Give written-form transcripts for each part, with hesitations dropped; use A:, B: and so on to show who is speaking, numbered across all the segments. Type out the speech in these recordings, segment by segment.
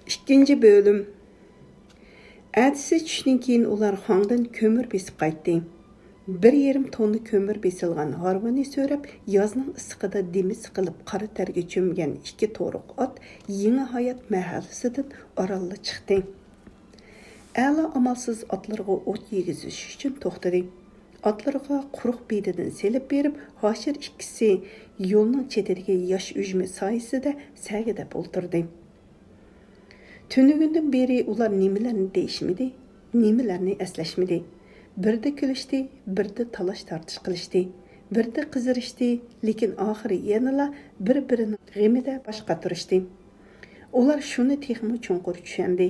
A: İkinci bölüm. Ertesi tushdan keyin ular Xongdan ko'mir besib qaytdi. 1,5 tonna ko'mir besilgan harvani so'rab, yozning issiqida demi siqilib qora terga cho'mgan 2 to'riq ot Yangi hayot mahallasidan orolga chiqdi. A'la amalsiz otlarga o't yegizish uchun to'xtadi. Otlarga quruq bedidan selib berib, Hoshir ikkisi yo'lning chetidagi yosh ujmi soyasida sagidab o'ltirdi. Tünügünden beri ular nimalarni deyishmidi, nimalarni eslashmidi. Birda kulishdi, birda talash tartish qilishdi, birda qizirishdi, lekin oxiri yanala bir-birining g'amida bosh qatirishdi. Ular shuni texmi cho'nqur tushundi.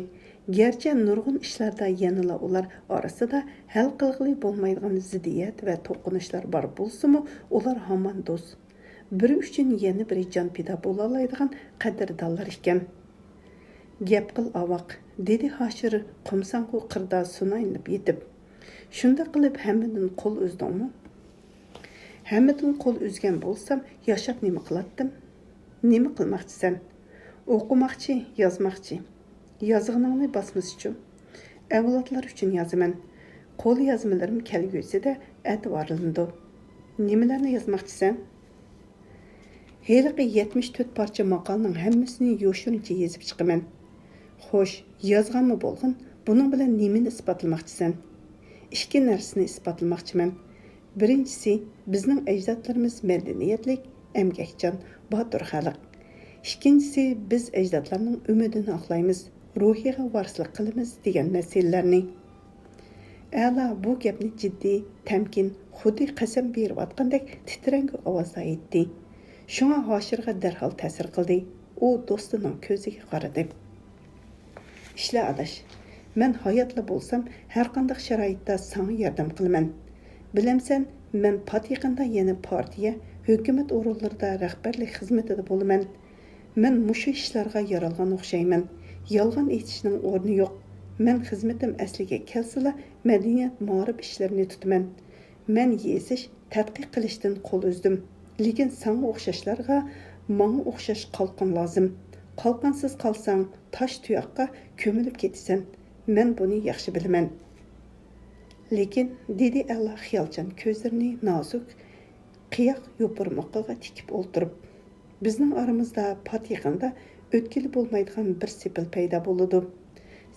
A: Gerçi nurg'un ishlarda yanala ular orasida hal qilg'ili bo'lmaydigan ziddiyat va to'qinishlar bor bo'lsa-mu, ular hamon do'st. Biri uchun yana biri jon pido bo'la oladigan qadrdonlar ekan. Gap qil avoq, dedi Hoshir qumsanqu qirda sunayinib yetib. Shunda qilib hammadan qo'l uzdingmi? Hammadan qo'l uzgan bo'lsam, yashab nima qilatdim? Nima qilmoqchisan? O'qimoqchi, yozmoqchi. Yozig'ingni bosmoqchi. Avlodlar uchun yozaman. Qo'l yozmalarim kelgusida e'tiborlandi. Nimalarni yozmoqchisan? Heliqi 74 parcha maqolning hammasini yo'shirincha yezib chiqaman. Xo'sh, yozganmi bo'lg'in? Buning bilan nimani isbotlamoqchisan? 2 narsani isbotlamoqchiman. Birinchisi, bizning ajdodlarimiz madaniyatlik, emgakchan, botir xalq. Ikkinchisi, biz ajdodlarning umidini oqlaymiz, ruhiga varislik qilamiz degan masalalarni. A'la bu gapni jiddiy, tamkin, xuddi qasam berib atgandek titrangi ovozda aytdi. Shunga Hoshirga darhol ta'sir qildi. U do'stining ko'ziga qaradi. Ishla adash, men hayotli bo'lsam, har qanday sharoitda sana yordam qilaman. Bilamsan, men patiqanda yana partiya, hukumat o'rinlarida rahbarlik xizmatida bo'laman. Men mushu ishlarga yaralgan o'xshayman. Yolg'on aytishning o'rni yo'q. Men xizmatim asliga kelsila, madaniyat ma'rif ishlarini tutaman. Men yezish, tadqiq qilishdan qo'l uzdim. Lekin sana o'xshashlarga menga o'xshash qalqin lozim. Qalqansiz qalsang, tosh tuyoqqa ko'milib ketasan. Men buni yaxshi bilaman. Lekin dedi Allah xiyolchan ko'zlarini nozik qiyoq yo'pirmoqqa tikib o'ltirib. Bizning aramizda patiqanda o'tkili bo'lmaydigan bir sepil paydo bo'ladi.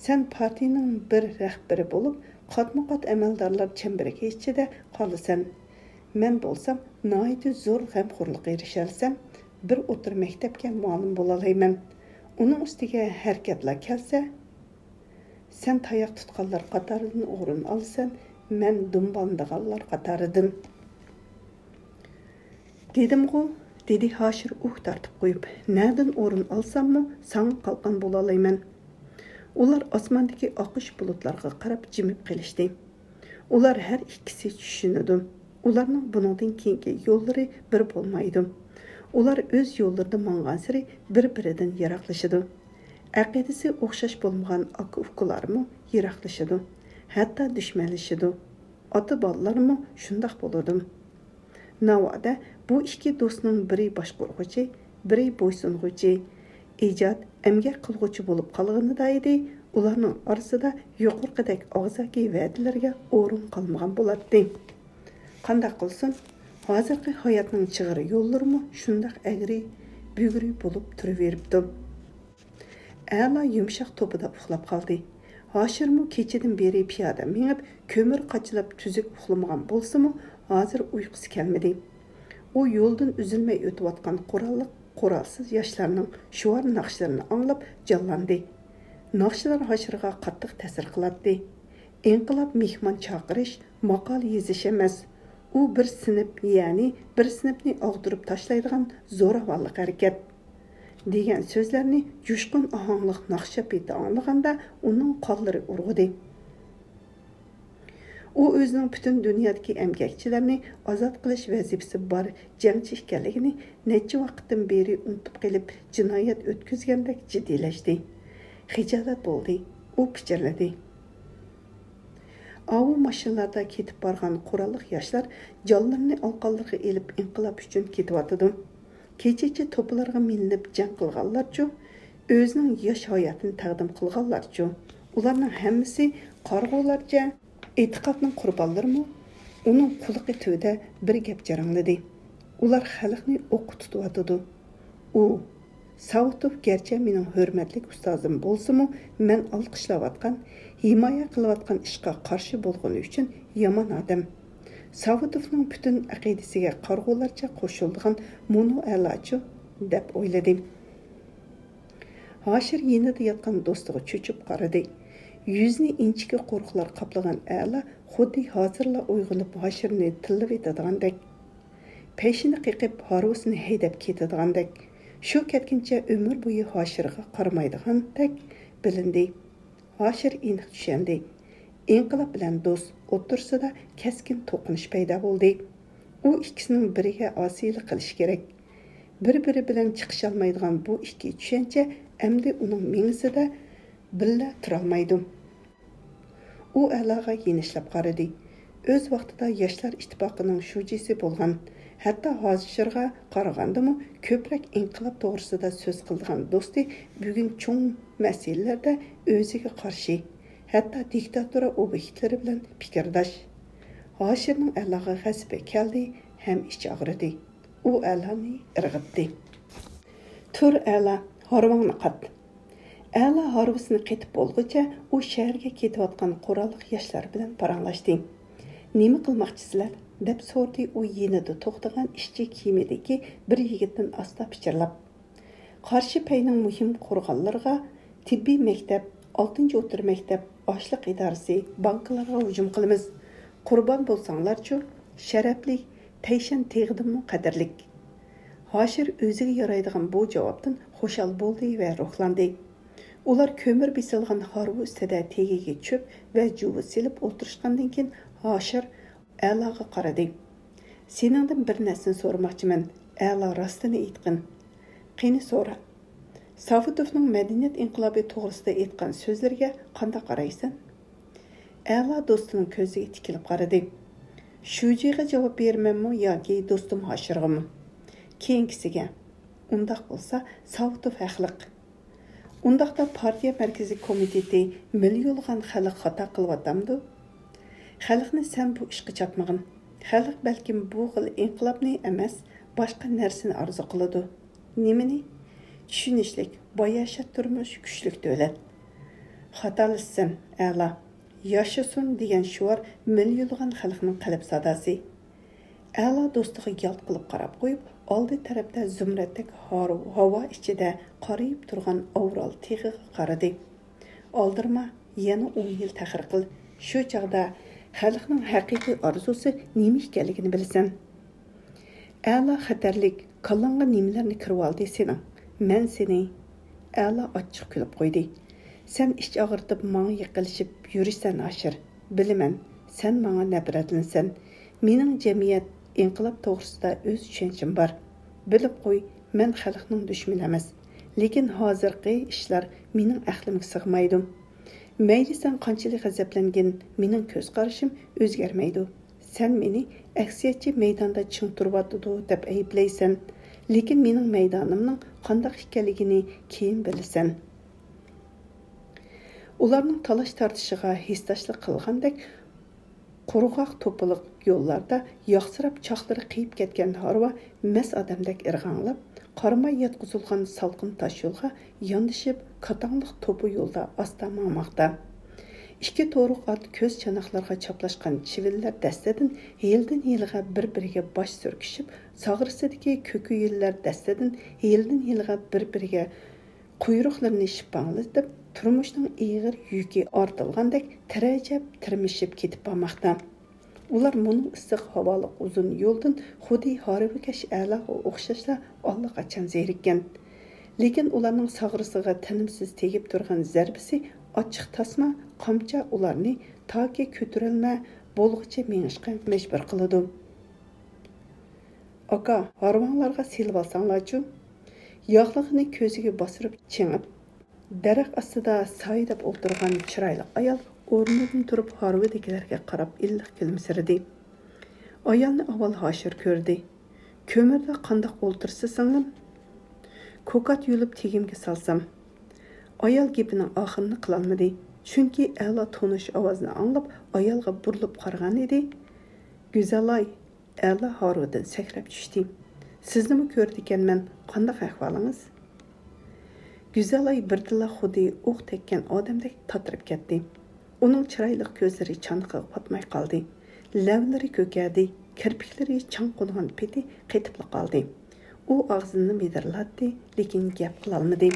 A: Sen partiyaning bir rahbari bo'lib, qatma-qat amaldorlar chembiriga ichida qolasan. Men bo'lsam, noiti zo'r g'amxo'rlikqa erishalsam, bir o'tir maktabga muallim bo'la olmayman. Uning ustiga harakatlar kelsa, sen tayoq tutganlar qatoridan o'rin olsan, men dumbandiganlar qatoridan. Dedim-ku, dedi Hoshir tartib qo'yib, nerdan o'rin olsammi, sana qalqan bo'la olmayman. Ular osmondagi oqish bulutlarga qarab jimib qilishdi. Ular har ikkisi tushunadi. Ularning buningdan keyingi yo'llari bir bo'lmaydi. Ular o'z yo'llarida mangan sari bir-biridan yiroqlashadi. Aqidasi o'xshash bo'lmagan aka-ukalarmi yiroqlashadi. Hatto dushmanlashadi. Ota-bolalarmi shundoq bo'ladi. Navoda bu ikki do'stning biri boshqaruvchi, biri bo'ysunuvchi, ijod, emgak qilguvchi bo'lib qolganida edi, ularning orasida yuqorqidek og'zaki va'dalarga o'rin qolmagan bo'ladi. Qanday qilsin, hozirgi hayotning chig'iri yo'llarimi shundoq agri, bugri bo'lib turaveribdi. A'la yumshoq to'pida uxlab qoldi. Hoshirmi kechadan beri piyoda minib, ko'mir qachilab tuzuk uxlamagan bo'lsa-mu, hozir uyqusi kelmadi. U yo'ldan uzilmay o'tayotgan qurolsiz yoshlarning shuvar naqshlarini anglab jonlandi. Naqshlar Hoshirga qattiq ta'sir qiladi. Inqilob mehmon chaqirish, maqol yezish emas. U bir sinf, ya'ni bir sinfni og'dirib tashlaydigan zo'ravonlik harakat. Degan so'zlarni jo'shqin ohanglik naqsha peti anglaganda uning qo'llari urg'idi. U o'zining butun dunyodagi emgakchilarni ozod qilish vazifasi bor jangchi ekanligini necha vaqtdan beri unutib qilib, jinoyat o'tkazgandek jiddiylashdi. Xijolat bo'ldi. U pichirladi. Avu mashinalarda ketib borgan qurolli yoshlar jonlarini olqonlarga elib inqilob uchun ketyotdi. Kecha-kecha to'plarga minib jang qilganlarchu o'zining yosh hayotini taqdim qilganlarchu, ularning hammasi qarg'ularcha e'tiqodning qurbonlarimi? Uning quliqi tövdə bir gap jarangladi. Ular xalqni o'qqa tutyotidi. U Savutov gerçi mening hurmatli ustozim bo'lsa-mu, men olqishlayotgan, himoya qilayotgan ishga qarshi bo'lgani uchun yomon odam. Savutovning butun aqidasiga qarg'ularcha qo'shilgan mono a'lochi deb o'yladim. Hoshir yenida yotgan do'stiga cho'chib qaradi. Yüzünü inchiki qo'rqlar qaplagan a'la xuddi hozirla uyg'onib Hoshirni tillab etadigandak. Peshini qiqib harvasini haydab ketadigandak. Shu ketguncha umr bo'yi Hoshirga qaramaydigandek bilindi. Hoshir aniq tushundi. Inqilob bilan do'st o'tirsida keskin to'qinish paydo bo'ldi. U ikkisining biriga osiylik qilish kerak. Bir-biri bilan chiqisholmaydigan bu ikki tushuncha endi uning mingsida billa turolmaydi. U a'loga yenishlab qaradi. O'z vaqtida yoshlar ittifoqining shujisi bo'lgan, hatto hozirga qaragandimi ko'proq inqilob to'g'risida so'z qilgan do'sti bugun cho'ng masalalarda o'ziga qarshi, hatto diktatura obyektlari bilan fikrdosh. Hoshirning a'loga g'azabi keldi, ham ichi og'ridi. U a'loni irg'itdi. Tur a'lo, harvangni qat. A'la harvasini qetib bo'lguncha u shaharga ketayotgan qurolliq yoshlar bilan paranglashdi. Nima qilmoqchisizlar? Deb so'rdi u yenida to'xtagan ishchi kiyimidagi bir yigitdan asta pichirlab. Qarshi payning muhim qo'rg'onlarga tibbiy maktab, 6-o'tir maktab, oshliq idorasi, bankalarga hujum qilamiz. Qurbon bo'lsanglarchu, sharafli, tayshan teg'dimmi qadrlik. Hoshir o'ziga yaraydigan bu javobdan xushal bo'ldi va ruhlandi. Ular ko'mir bisilgan harvu ustida tegiga cho'p va juvi silib o'tirishgandan keyin Hoshir a'loga qaradi. Seningdan bir narsani so'ramoqchiman. A'lo rostini aytqin. Qani so'ra. Savutovning madaniyat inqilobi to'g'risida aytgan so'zlarga qanday qaraysan? A'lo do'stining ko'ziga tikilib qaradi. Shujiga javob bermanmi yoki do'stim Hoshirgami? Keyingisiga. Undaq bo'lsa, Savutov haqliq. Undaqda partiya markaziy komiteti milyonlagan xalq xato qilyapti. Xalqni sen bu ishga chapmag'in. Xalq balkim bu xil inqilobni emas, boshqa narsani arzu qiladi. Nimani? Tushunishlik, boyasha turmush, kuchlik davlat. Xatolisisan, a'lo. Yashasin degan shuar milyonlagan xalqning qalb sadosi. A'lo do'stiga yalt qilib qarab qo'yib, oldi tarafda zumratdek havo ichida qarayib turgan overall tig'iga qaradi. Oldirma, yana 10 yil ta'xir qil. Shu chaqda xalqning haqiqiy orzusi nima ekanligini bilasan. A'lo xatarlik, kallanga nimalarni kirib oldi sening. Men seni a'lo ochiq kulib qo'ydi. Sen ish og'irtib menga yiqilishib yurishsan Hoshir. Bilaman, sen menga nafratlansan. Mening jamiyat inqilob to'g'risida o'z tushunchim bor. Bilib qo'y, men xalqning dushmani emas. Lekin hozirgi ishlar mening aqlimga sig'maydi. Mayli sen qanchalik g'azablangin, mening ko'z qarashim o'zgarmaydi. Sen meni aksiyatchi maydonda ching turibdi deb ayblaysan. Lekin mening maydonimning qanday ekanligini keyin bilasan. Ularning talash tortishiga hissdoshlik qilgandek qurg'oq to'piliq yo'llarda yoqsirab choqlari qiyib ketgan harva mas odamdek irg'anglab, qaramay yotqizilgan salqin tosh yo'lga yondashib, qatangliq to'pi yo'lda asta mangmoqda. Ikki to'riq ot ko'z chanoqlarga chaplashgan chivillar dastadan yildan yilga bir-biriga bosh surkishib, sag'risidagi ko'ku yillar dastadan yildan yilga bir-biriga quyruqlarini shipanglatib, turmushning ig'ir yuki ortilgandek tirajab tirmishib ketib bormoqda. Ular buning issiq havoliq uzun yo'ldan xuddi harvikash a'loga o'xshashla allaqachon zerikkan. Lekin ularning sag'risiga tinimsiz tegib turgan zarbisi ochiq tasma qamcha ularni toki ko'tarilma bo'lg'icha mengishga majbur qiladi. Aka, harvonlarga silib olsanglarchu, yog'lig'ini ko'ziga bosirib chingib, daraxt ostida soydab o'tirgan chiroyli ayol o'rnidan turib harvadagilarga qarab illiq kulimsiradi. Ayolni avval Hoshir ko'rdi. Ko'mirda qandoq o'ltirsa singlim? Ko'kat yulib tegimga salsam, Ayol gepining oxirini qilolmadi. Chunki a'lo tonish ovozni anglab, ayolga burilib qaragan edi. Go'zalay, a'lo Harvudan sakrab tushdi. Siznimi ko'rdi ekanman, qanday ahvolingiz? Go'zalay birdilla xuddi o'q tekkan odamdek tatirib ketdi. Uning chiroyli ko'zlari chanqib patmay qoldi. Lavlari ko'kadi, kirpiklari chang qo'ngan peti qetib qoldi. U og'zini midirlatdi, lekin gap qila olmadi.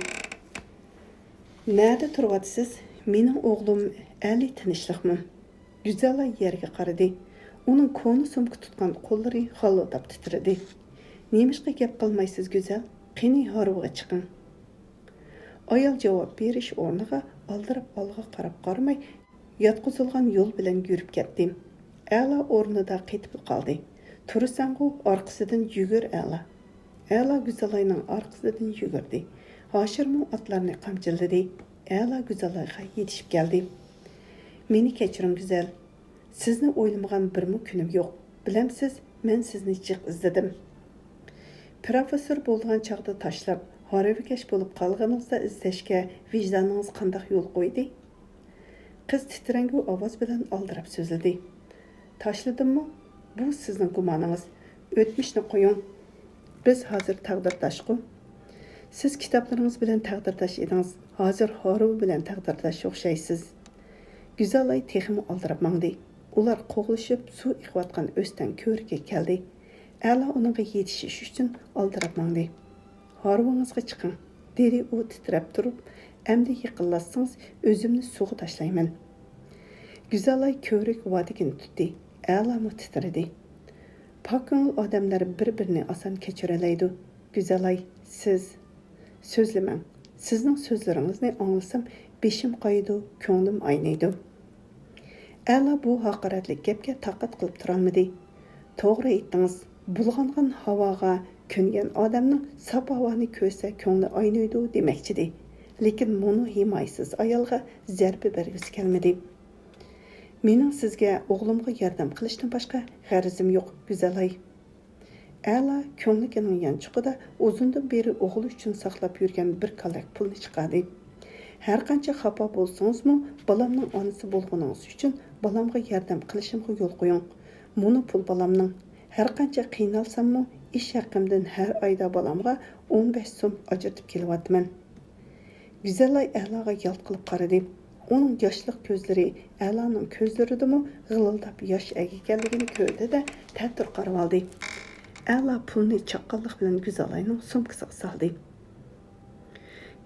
A: Nerede turvatsız? Mening o'g'lim Ali tinchlikmi? Go'zalay yerga qaradi. Uning koni sumka tutgan qo'llari xallotab titradi. Nemishqa gap qilmaysiz go'zal? Qani Harvuga chiqing. Ayol javob berish o'rniga aldirib olg'a qarab qarmay, yotqizilgan yo'l bilan yurib ketdi. A'la o'rnida qetib qoldi. Tursangu orqasidan yugur A'la. A'la Go'zalayning orqasidan yugurdi. Hoshirmu atlarni qamchiladi. A'la Go'zalayga yetishib keldi. Meni kechiring go'zal. Sizni o'ylamagan birmi kunim yo'q. Bilamsiz, men sizni jiq izladim. Professor bo'lgan chaqda tashlab, harvikash bo'lib qolganingizda izlashga vijdoningiz qanday yo'l qo'ydi? Qiz titrangu ovoz bilan aldirab so'zladi. Tashladimmi? Bu sizning gumoningiz. O'tmishni qo'ying. Biz hozir taqdirdoshku. Siz kitoblaringiz bilan taqdirdosh edingiz. Hozir Harvu bilan taqdirdosh o'xshaysiz. Go'zalay texmi aldirab mangdi. Ular qo'g'lishib suv iqvatgan o'stan ko'rga keldi. A'la uningga yetishish uchun aldirab mangdi. Harvungizga chiqing, dedi u titrab turib. Endi yiqilsangiz o'zimni suvga tashlayman. Go'zalay ko'rik vadigini tutdi. A'la titradi. Pakon odamlar bir-birini oson kechiralaydi. Go'zalay, siz so'zlamang. Sizning so'zlaringizni anglasam, beshim qaydi, ko'nglim aynaydi. A'la bu haqoratli gapga taqat qilib turolmadi. To'g'ri aytdingiz. Bulg'angan havoga ko'ngan odamning sap havoni ko'rsa ko'ngli aynaydi demoqchidi. Lekin buni himoyasiz ayolga zarba bergisi kelmadi. Mening sizga o'g'limga yordam qilishdan boshqa g'arizim yo'q, Go'zalay. A'la ko'nglining yanchiqida uzundan beri o'g'li uchun saqlab yurgan bir qalak pulni chiqardi. Har qancha xafa bo'lsangizmi, bolamning onasi bo'lganingiz uchun bolamga yordam qilishimga yo'l qo'ying. Buni pul bolamning. Har qancha qiynalsammi, ish haqimdan har oyda bolamga 15 so'm ajratib kelyapman. Go'zalay A'laga yalt qilib qaradi. Uning yoshliq ko'zlari A'laning ko'zlaridimi g'ilildab yosh ekanligini ko'rdi-da, ta'tir qarab oldi. A'la pulni chaqqonlik bilan Go'zalayning sumkasiga soldi.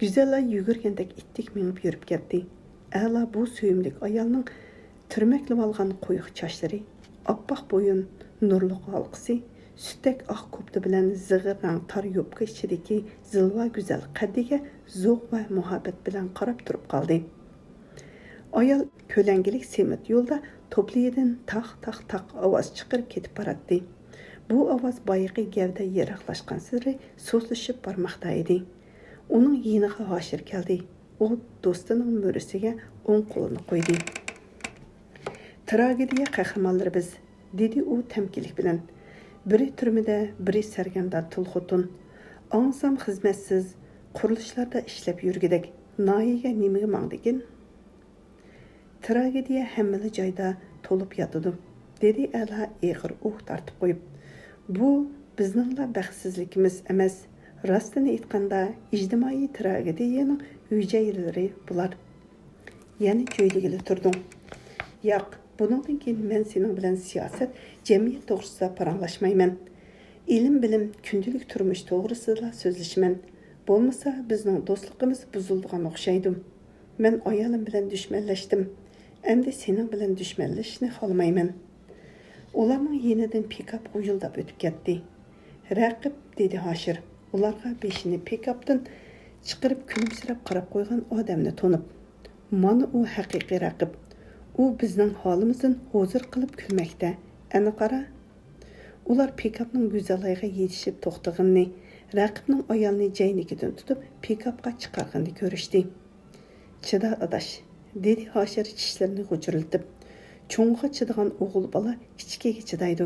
A: Go'zalay yugurgandek ittik minib yurib ketdi. A'la bu suyimlik ayolning turmaklab olgan qo'yiq chochlari, oppoq bo'yin, nurli halqisi, sütdek oq ko'pti bilan zig'ir rang tor yubka ichidagi zilva go'zal qaddiga zo'q va muhabbat bilan qarab turib qoldi. Ayol ko'langilik semit yo'lda to'pliyidan taq ovoz chiqarib ketib boradi. Bu ovoz boyiqi gavda yiroqlashgan siri so'zlashib bormoqda edi. Uning yeniga hoshir keldi. U do'stining mo'risiga o'ng qo'lini qo'ydi. Tragediya qahramonlari biz, dedi u tamkilik bilan. Biri turmada, biri sarganda tulxutun. Ansam xizmatsiz, qurilishlarda ishlab yurgidek. Noyiga nimaga mangdigin? Tragediya hammali joyda to'lib yotadi, dedi A'la eg'ir tartib qo'yib. Bu bizningla baxtsizligimiz emas. Rostini aytganda, ijtimoiy tragediyaning hujjaylari bular. Yana joyligili turding. Yo'q, buningdan keyin men sening bilan siyosat, jamiyat to'g'risida paranglashmayman. Ilm bilim, kundalik turmush to'g'risida so'zlashman. Bo'lmasa bizning do'stligimiz buzildigan o'xshaydi. Men ayolim bilan dushmanlashdim. Endi sening bilan dushmanlashishni xohlamayman. Ularning yenidan pikap qo'yildab o'tib ketdi. Raqib, dedi Hoshir. Ularga beshini pikapdan chiqarib kulimsirab qarab qo'ygan odamni to'nib. Mana u haqiqiy raqib. U bizning holimizdan hozir qilib kulmoqda. Ana qara. Ular pikapning Go'zalayga yetishib to'xtaganini, raqibning ayolni jaynikidan tutib pikapga chiqarganini ko'rishdi. Chida adash, dedi Hoshir tishlarini g'ujiriltib. Cho'ng'a chidagan o'g'il bola kichkiga chidaydi.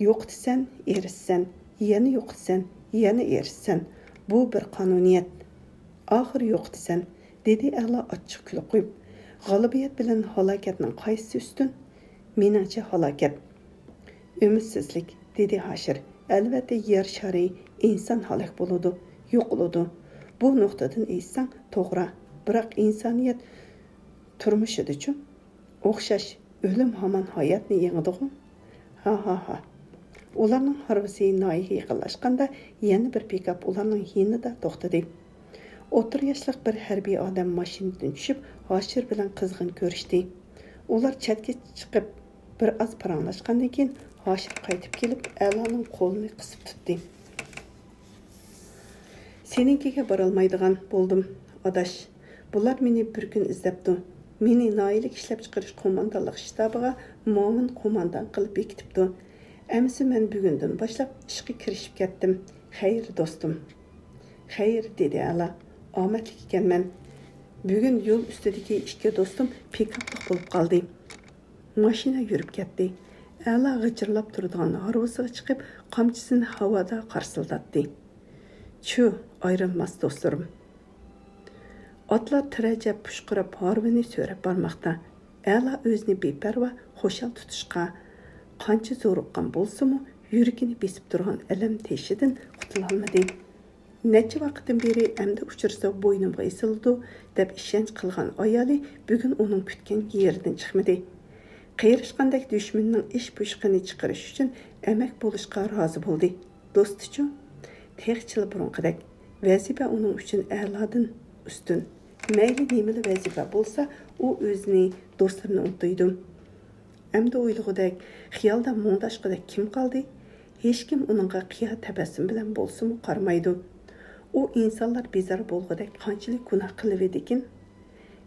A: Yo'q desan, erishsan, yana yo'q desan, yana erishsan. Bu bir qonuniyat. Oxir yo'q desan, dedi Əla açıq kulib qoyub. G'alabiyat bilan halokatning qaysi ustun? Meningcha halokat. Ümidsizlik, dedi Hashir. Albatta yer shari inson halok bo'ladi, yo'qoladi. Bu nuqtadan aytsang to'g'ri, biroq insoniyat turmushidachu o'xshash o'lim hamon hayotni yengidi-ku. Ha. Ularning harvisi noyiga yaqinlashganda yana bir pikap ularning yonida to'xtadi. O'tir yoshlik bir harbiy odam mashinadan tushib, Hashir bilan qizg'in ko'rishdi. Ular chatga chiqib bir oz paranglashgandan keyin Hashir qaytib kelib, A'loning qo'lini qisib tutdi. Seninkiga borolmaydigan bo'ldim, adash. Bular meni bir kun izlabdi. Meni noyilik ishlab chiqarish qo'mondonlik shtabiga muavin qo'mondon qilib bekitibdi. Әмісі мен бүгінден башлап ішқи кірішіп кеттім. Xeyr dostum. Xeyr, dedi Əla. Amətlik ekan mən. Бүгін yol üstüdeki iki dostum pikaplık bulup qaldı. Maşina yürüp ketdi. Əla gıcırlap turduğan harvasıga çıkıp qamçısını havada qarsıldatdı. Çu, ayrılmaz dostlarım. Atlar tirəcəb puşqırıb harvini sörəb barmaqda. Əla özünü beparva, xoşal tutuşqa, qancha zo'riqqan bo'lsa-mu, yuragini besib turgan alam teshidan qutulolmadi. Necha vaqtdan beri amda uchirsa bo'ynimga esildi deb ishonch qilgan ayoli bugun uning kutgan yeridan chiqmadi. Qiyirishqandek dushmanning ish pushqini chiqarish uchun amak bo'lishga rozi bo'ldi. Do'stichu, texchil burunqidek vazifa uning uchun a'lodan ustun. Mayli nimali vazifa bo'lsa, u o'zini do'stlarini unutdi. Әмді ойлығыдәк, xiyalda мұңдашқыдәк kim қалды? Hech kim onunğa qiya təbəssüm bilən bolsumu qarmaydı. O insanlar bezar bolğıdək qançılıq günah qılıb edikin.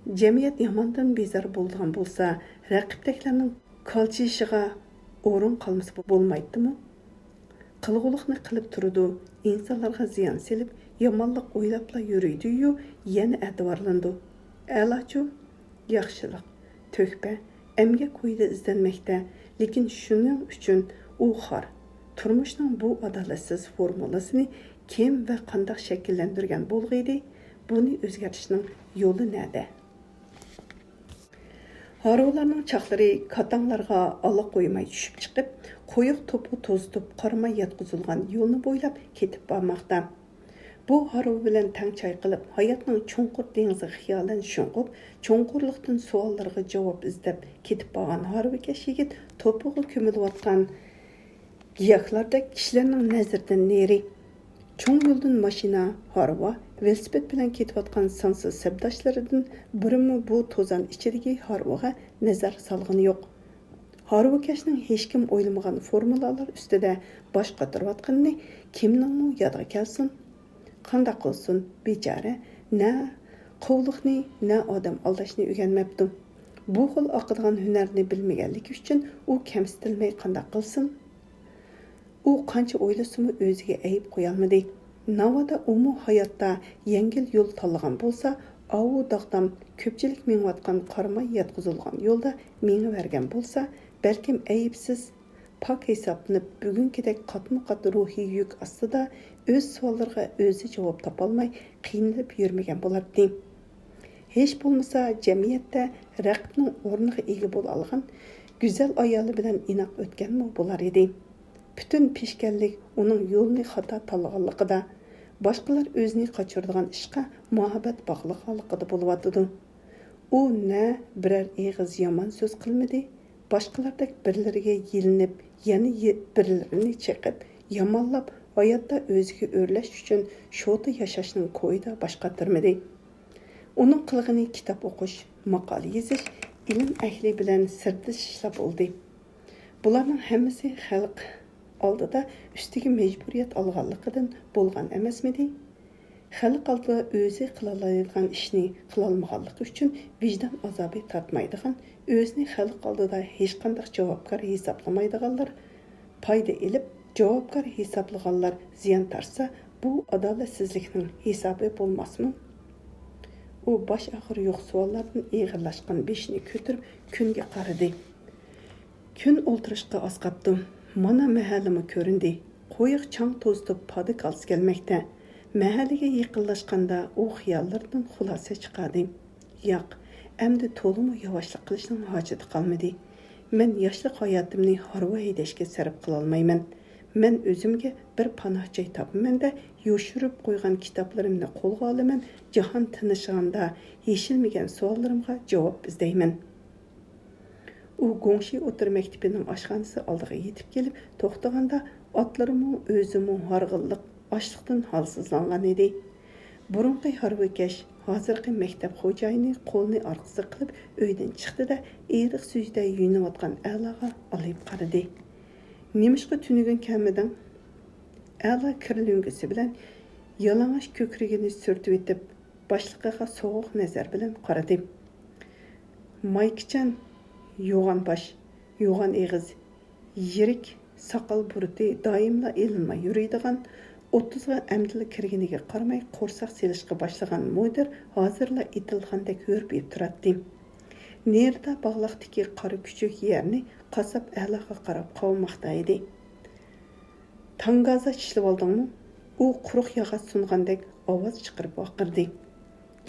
A: Cəmiyyət yamandan bezar bolğan bolsa, rəqibdəklərinin qalçıyışığa orun qalması bolmaydı mı? Qılğılıqni qılıb turudu, insanlarga ziyan selib, yamanlıq oylapla yürüydü yu, yeni ədvarlandı. Əlaçu, yaxşılıq, tökbə, Əmgə qoyda izlənməkdə, lekin şunun üçün u xar, turmuşның bu adalatsiz formulasını kim və qandaq şəkilləndirgən bolğıydı, bunu özgərtişinin yolu nədə? Harvlarning çaqları katanlarga ala qo'ymay tushib chiqib, qo'yiq to'pi to'zitib qarmay yotqizilgan yo'lni bo'ylab ketib bormoqda. Bu harov bilan tang chayqilib, hayotning cho'nqur dengizi xiyolan sho'ng'ib, cho'nqurlikdan savollarga javob izlab ketib borgan harvikash yigit to'pig'i ko'milayotgan giyohlardek kishilarning nazaridan neri. Cho'ng yo'ldan mashina, harva, velosiped bilan ketayotgan sonsiz sabdoshlaridan birimi bu to'zon ichidagi harvaga nazar solgani yo'q. Harvikashning hech kim o'ylamagan formulalar ustida bosh qotirayotganini kimning yodiga kelsin? Qandaq qilsin, bechora, na qovliqni, na odam aldashni o'rganmabdi. Bu xil oqadigan hunarni bilmaganligi uchun u kamsitilmay qandaq qilsin? U qancha o'ylasimi o'ziga ayib qo'ya olmadi. Navoda umu hayotda yengil yo'l tanlagan bo'lsa, avu daqdam ko'pchilik mengayotgan qarmay yotqizilgan yo'lda mengavergan bo'lsa, balkim ayibsiz pak hesaplanib bugunkidek qatma-qat ruhiy yuk ostida o'z savollariga o'zi javob topolmay qiynalib yurmagan bo'lardi. Hech bo'lmasa jamiyatda raqibning o'rniga ega bo'la olgan go'zal ayoli bilan inoq o'tganmi bo'lar edi. Butun peshkanlik uning yo'lni xato tanlaganligida, boshqalar o'zini qochiradigan ishga muhabbat bog'liqligida bo'lyotdi. U na biror eg'iz yomon so'z qilmadi, boshqalardek birlariga yilinib, yana birlarini chiqib, yomonlab hayotda o'ziga o'rlash uchun sho'ta yashashning ko'yida boshqatirmadi. Uning qilg'ini kitob o'qish, maqola yozish, ilm ahli bilan sirdoshishlar bo'ldi. Bularning hammasi xalq oldida ustiga majburiyat olganligidan bo'lgan emasmidi? Xalq oldida o'zi qiloladigan ishni qilolmaganligi uchun vijdon azobi tortmaydigan, o'zini xalq oldida hech qanday javobgar hisoblamaydiganlar foyda olib, javobgar hisoblaganlar ziyon tortsa, bu adolatsizlikning hisobi bo'lmasmi? U bosh og'ir yo'q savollardan eg'irlashgan beshini ko'tarib kunga qaradi. Kun o'ltirishga oz qoldi. Mana mahallimi ko'rindi. Qo'yiq chang to'zitib podik olsa kelmoqda. Мәхәлләгә якынлашканда у хыяллардан хуласа чыгарды. Yo'q, әмді толымы yavaşlıq qilishning hojati qolmadi. Men yoshlik hayotimni harva haydashga sarf qila olmayman. Men o'zimga bir panoh joy topimanda yoshirib qo'ygan kitoblarimni qo'lga olaman, jahon tinishganda yeshilmagan savollarimga javob izlayman. U Gongshi o'tir maktabining oshxonasi oldiga yetib kelib, to'xtaganda otlarimi o'zimi harg'illik, ochliqdan holsizlangan edi. Burunqi harvakash hozirgi maktab xo'jayini qo'lni orqasiga qilib uydan chiqdi-da, eriq suyda yuyinayotgan A'loga olib qaradi. Nemishqa tunugun kelmading? A'lo kirlungisi bilan yalang'och ko'krigini surtib etib, boshliqiga sovuq nazar bilan qaradi. Maykchan yo'g'on bosh, yo'g'on eg'iz, yirik soqol buruti doimla ilinmay yuradigan 30ga әмділі kirginiga qaramay qo'rsoq selishga boshlagan mudir hozirla itilgandek hurpib turadi. Nerda bog'liqdagi qora kuchuk yerni qasab A'loga qarab qovmoqda edi. Tangaza tishlab oldingmi? U quruq yog'och sungandek ovoz chiqarib baqirdi.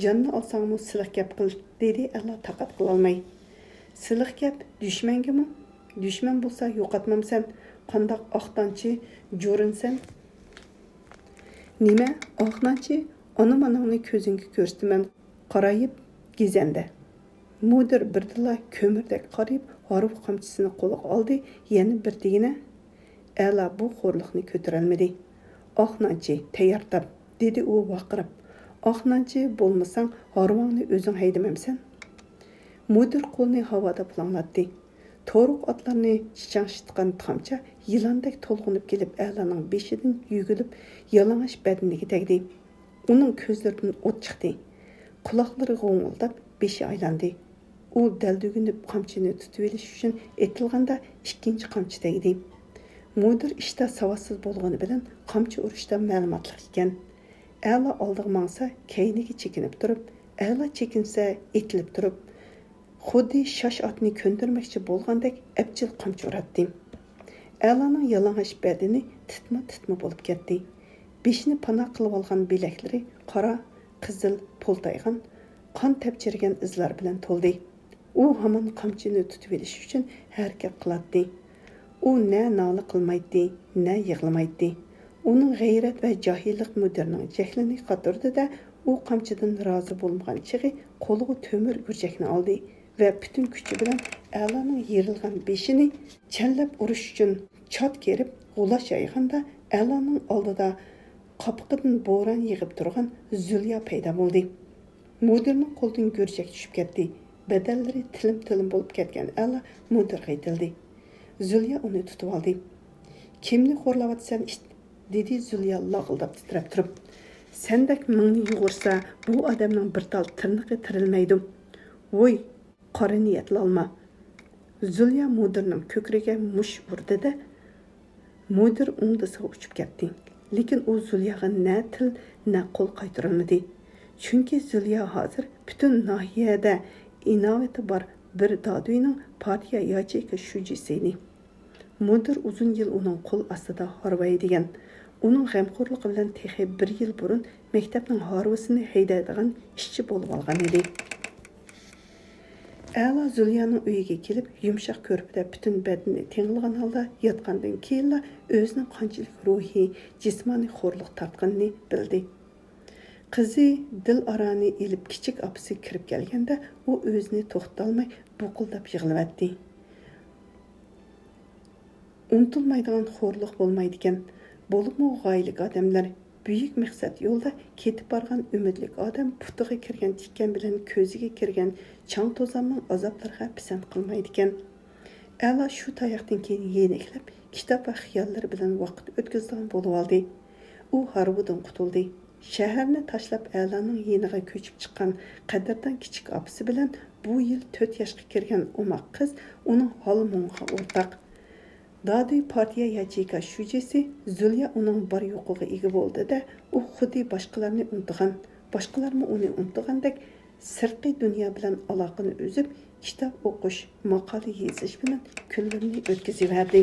A: Jonni olsangmi siliq gap qil, dedi A'lo taqat qila olmay. Siliq gap dushmangami? Dushman bo'lsa yo'qotmamsan, qandoq oqdanchi jo'rinsan? Nima? Oqnanchi? Ona-manangni ko'zingga ko'rsataman, qarayib gizanda. Mudir birdila ko'mirdek qarayib, harv qamchisini qo'liga oldi, yana bir degina. A'lo bu xo'rliqni ko'tarolmadi. Oqnanchi, tayyor tur, dedi u vaqirib. Oqnanchi bo'lmasang, harvangni o'zing haydamamsan? Mudir qo'lni havoda planglatdi. To'ruq otlarni chichangshitgan tamcha yılandek tolğunub kelib A'loning beshidan yugilib, yalang'och badaniga tegdi. Uning ko'zlaridan o't chiqdi. Quloqlari g'o'ng'ildab, beshi aylandi. U daldugunib qamchini tutib olish uchun etilganda ikkinchi qamchi tegdi. Mudir ishda savossiz bo'lgani bilan qamchi urishda ma'lumotli ekan. A'lo oldiga mangsa, keyniga chekinib turib, A'lo chekinsa, etilib turib, xuddi shosh otni ko'ndirmoqchi bo'lgandek abjil qamchi uratdi. A'loning yalang'och badani titma bo'lib ketdi. Beshini panoh qilib olgan bilaklari qora, qizil, po'ltaygan, qon tepchirgan izlar bilan to'ldi. U hamon qamchini tutib olish uchun harakat qiladi. U na nola qilmaydi, na yig'lamaydi. Uning g'ayrat va johillik mudirning jahlini qatirdi-da, u qamchidan rozi bo'lmagan chig'i qo'liga to'mir gurjakni oldi ve bütün kuchi bilan A'loning yerilgan beshini challab urish uchun chot kerib g'ulash yayganda A'loning oldida qapqidan bo'ron yig'ib turgan Zulya paydo bo'ldi. Mudirning qo'lidan go'rchak tushib ketdi. Badallari tilim bo'lib ketgan A'lo mudirga aytildi. Zulya uni tutib oldi. Kimni xo'rlayapsan, dedi Zulya lag'ildab titrab turib. Sendek mingni yug'ursa bu odamning bir tal tirnaqi tirilmaydi. Voy, qora niyatli olma. Zulya mudirning ko'kriga mush urdi-da, mudir o'ngdisiga uchib ketdi. Lekin u Zulyaga na til, na qo'l qaytarolmadi. Chunki Zulya hozir butun nahiyada inovati bor bir daduyning partiya yacheyka shujisi edi. Mudir uzun yil uning qo'l ostida harvaydigan. Uning g'amxo'rligi bilan texi 1 yil burun maktabning harvasini haydaydigan ishchi bo'lib olgan edi. A'lo Zulyaning uyiga kelib, yumshoq ko'rpida butun badani tengilgan holda yotgandan keyin o'zining qanchalik ruhiy, jismoniy xo'rliq tortganini bildi. Qizi dil arani elib kichik opasi kirib kelganda, u o'zini to'xtatolmay buqildab yig'layotdi. Unutilmaydigan xo'rliq bo'lmaydi ekan. Bo'libmi g'oylik odamlar büyük maqsad yo'lda ketib borgan umidlik odam putiga kirgan tikkan bilan ko'ziga kirgan chang to'zonning azoblariga pisand qilmaydi ekan. A'lo shu tayoqdan keyin yeniklab, kitob va xiyollar bilan vaqt o'tkazadigan bo'lib oldi. U harbudan qutuldi. Shaharni tashlab A'loning yeniga ko'chib chiqqan qadrdan kichik opasi bilan bu yil 4 yoshga kirgan umoq qiz uning hol-munga o'rtaq. Dadi partiya yacheyka shujisi Zulya uning bar yo'qiga ega bo'ldi-da, u xuddi boshqalarni unutgan, boshqalarmi uni unutgandek sirtqi dunyo bilan aloqani uzib, kitob o'qish, maqola yozish bilan kunlarini o'tkazaverdi.